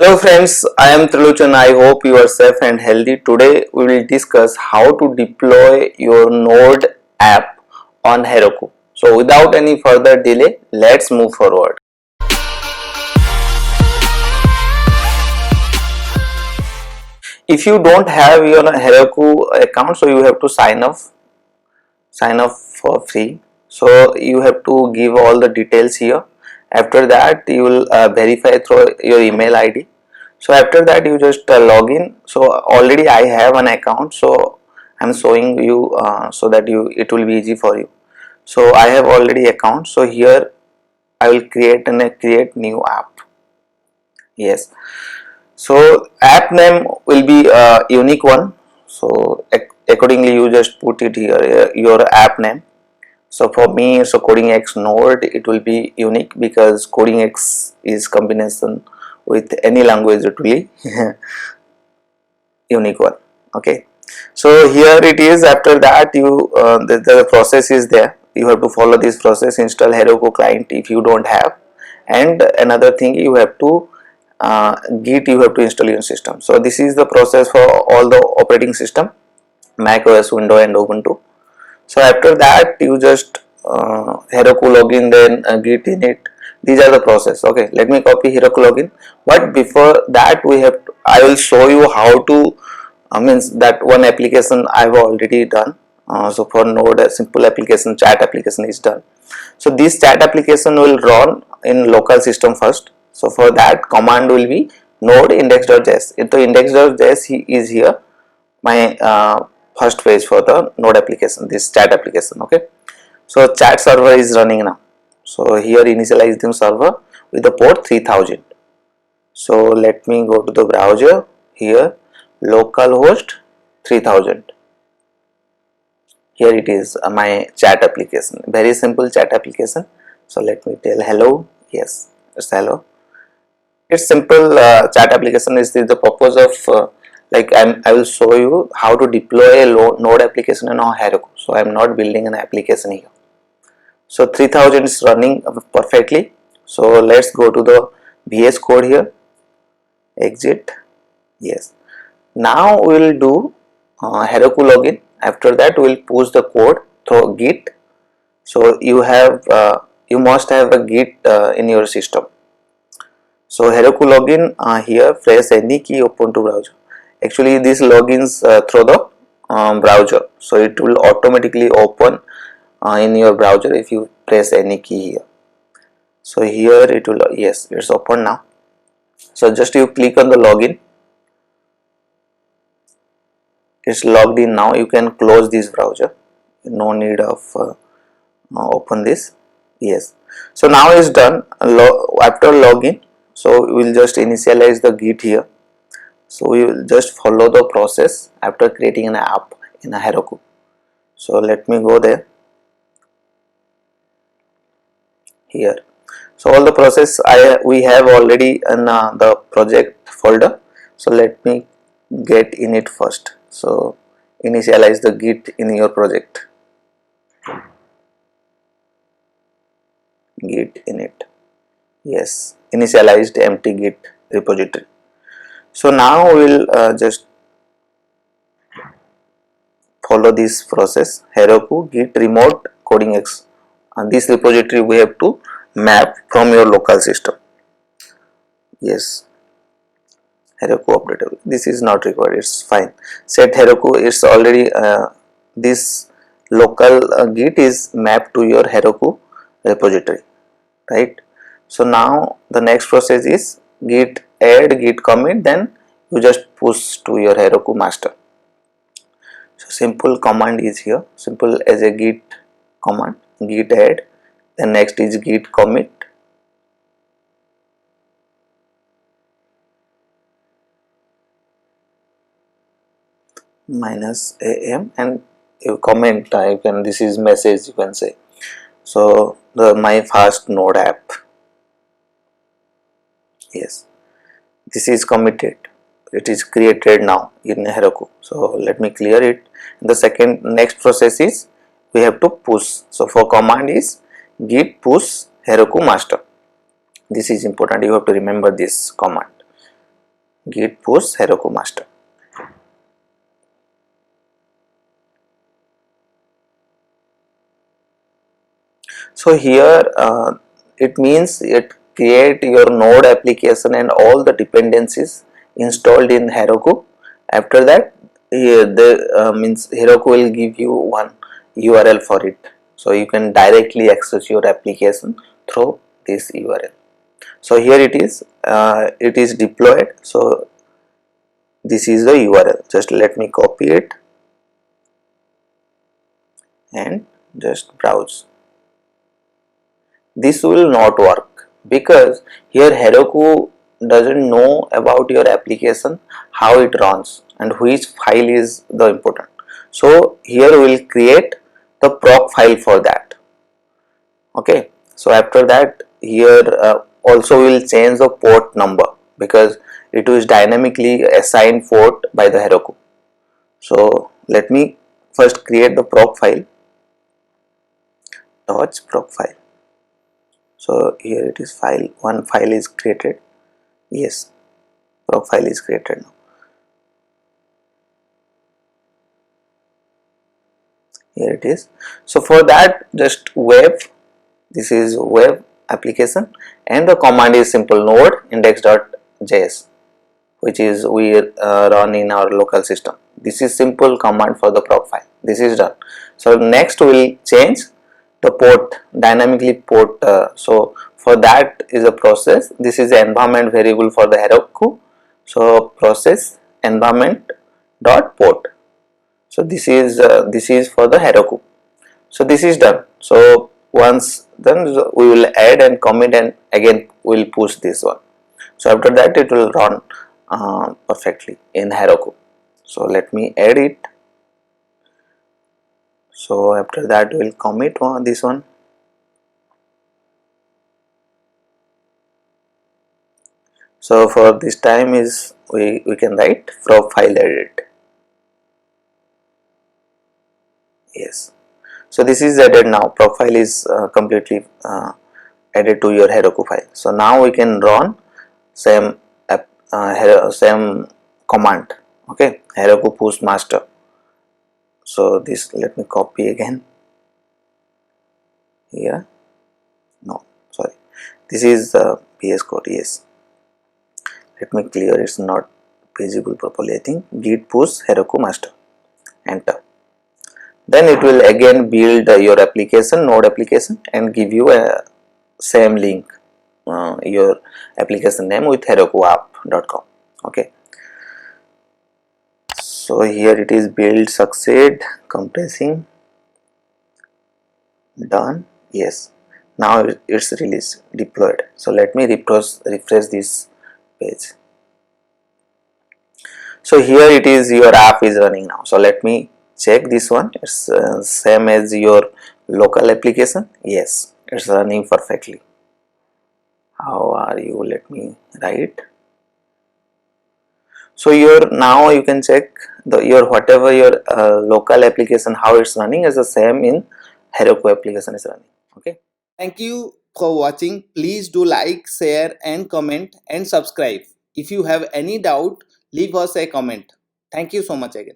Hello friends, I am Trilochana. I hope you are safe and healthy. Today we will discuss how to deploy your Node app on Heroku. So without any further delay, let's move forward. If you don't have your Heroku account, so you have to sign up for free. So you have to give all the details here. After that you will verify through your email ID. So after that you just log in. So already I have an account, so I'm showing you so that it will be easy for you. So I have already account, so here I will create new app. Yes, so app name will be a unique one, so accordingly you just put it here, your app name. So for me, so Coding X Node, it will be unique because Coding X is combination with any language, it will be unique one. Okay, so here it is. After that the process is there. You have to follow this process. Install Heroku client if you don't have, and another thing you have to Git you have to install your system. So this is the process for all the operating system, Mac OS, Windows and Ubuntu. So after that you just Heroku login, then Git init. These are the process. Okay, let me copy Heroku login, but before that I will show you how to means that one application I've already done. So for Node, a simple application, chat application is done. So this chat application will run in local system first. So for that command will be node index.js. So index.js is here, my first page for the Node application, this chat application. Okay, so chat server is running now. So here initialize the server with the port 3000. So let me go to the browser. Here localhost 3000. Here it is, my chat application, very simple chat application. So let me tell hello. Yes, it's hello. It's simple chat application. Is the purpose of like I will show you how to deploy a Node application in Heroku. So I'm not building an application here. So 3000 is running perfectly. So let's go to the VS Code here. Exit. Yes. Now we will do Heroku login. After that we will push the code through Git. So you must have a Git in your system. So Heroku login, here press any key, open to browser. Actually this logins through the browser, so it will automatically open in your browser if you press any key here. So here it will, yes, it's open now. So just you click on the login, it's logged in now. You can close this browser, no need of open this. Yes, so now it's done. After login, so we will just initialize the Git here. So we will just follow the process after creating an app in a Heroku. So let me go there. Here, so all the process we have already in the project folder. So let me get in it first. So initialize the Git in your project. Git init. Yes, initialized empty Git repository. So now we will just follow this process. Heroku git remote coding X, and this repository we have to map from your local system. Yes, Heroku updatable. This is not required. It's fine. Set Heroku. It's already this local Git is mapped to your Heroku repository, right? So now the next process is git add git commit. Then you just push to your Heroku master. So simple command is here, simple as a git command, git add, then next is git commit, -am, and you comment type, and this is message you can say. So my first Node app, yes, this is committed, it is created now in Heroku. So let me clear it. The next process is we have to push. So for command is git push Heroku master. This is important, you have to remember this command. git push Heroku master. So here it means it create your node application and all the dependencies installed in Heroku. After that, the means Heroku will give you one URL for it, so you can directly access your application through this URL. So here it is deployed. So this is the URL. Just let me copy it and just browse. This will not work because here Heroku doesn't know about your application, how it runs and which file is the important. So here we will create the proc file for that. Okay, so after that here also we will change the port number because it is dynamically assigned port by the Heroku. So let me first create the proc file, dot proc file. So here it is, file one file is created. Yes, proc file is created now. Here it is. So for that, just web, this is web application, and the command is simple node index.js, which is we run in our local system. This is simple command for the proc file. This is done. So next we will change the port, dynamically port. So for that is a process. This is the environment variable for the Heroku. So process environment dot port. So this is for the Heroku. So this is done. So once then we will add and commit and again we will push this one. So after that it will run perfectly in Heroku. So let me add it. So after that we will commit this one. So for this time is we can write from file edit. Yes. So this is added now. Profile is completely added to your Heroku file. So now we can run same same command. Okay, Heroku push master. So this, let me copy again here. No, sorry, this is the VS Code. Yes, let me clear, it's not visible properly. I think git push Heroku master, enter. Then it will again build your application, node application, and give you a same link, your application name with herokuapp.com. Okay, so here it is build succeed, compressing, done. Yes, now it's released, deployed. So let me refresh this page. So here it is, your app is running now. So let me check this one. It's same as your local application. Yes, it's running perfectly. How are you? Let me write. So your, now you can check the your whatever your local application, how it's running is the same in Heroku application is running. Okay. Thank you for watching. Please do like, share and comment and subscribe. If you have any doubt, leave us a comment. Thank you so much again.